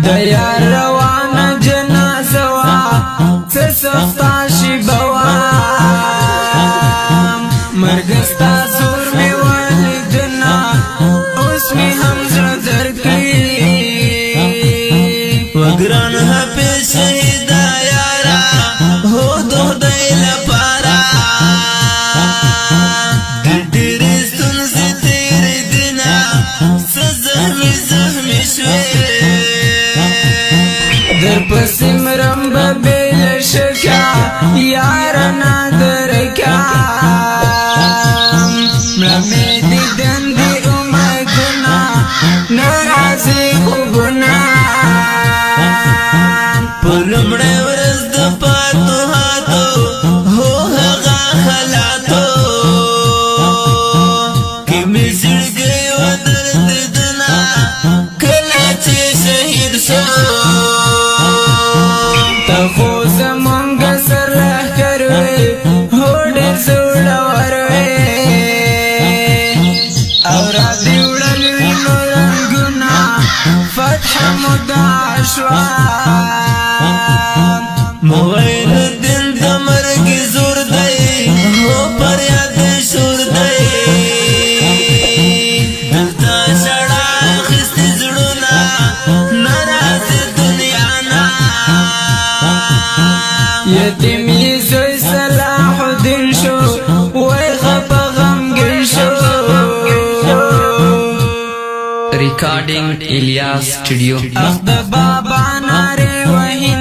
دیا روان جنازوا سسفتا شبوام مرگستا زور می والدنا اوس می هم زړه درکړي وګران حافظ شهید یارا هو دوی لپاره ډېر ستونزې تیرې دنا زخمي زخمي شوې در پسې مرم به بېل شکا یاره نادرکا مړه مې دیدن دې امیدونه ناراضي خوبونه په لومړۍ ورځ د فتوحاتو هو هغه حالاتو کې مې زړګی ودرېدنه کله چې شهید شو ته خو زمونږ سرلښکر وې هو ډېر زړور وې او را دې وړل وینو رنګونه فتح مو دا شوه موبایل دین د مرګ زور دی هو فریاد شور دی دلته ژړا اخیستې زړونه ناراضي دنیا نه یتیمې زوی صلاح الدین شو وای خپه غمګین شو Recording Ilyas Studio. اخ د بابا نارې وهي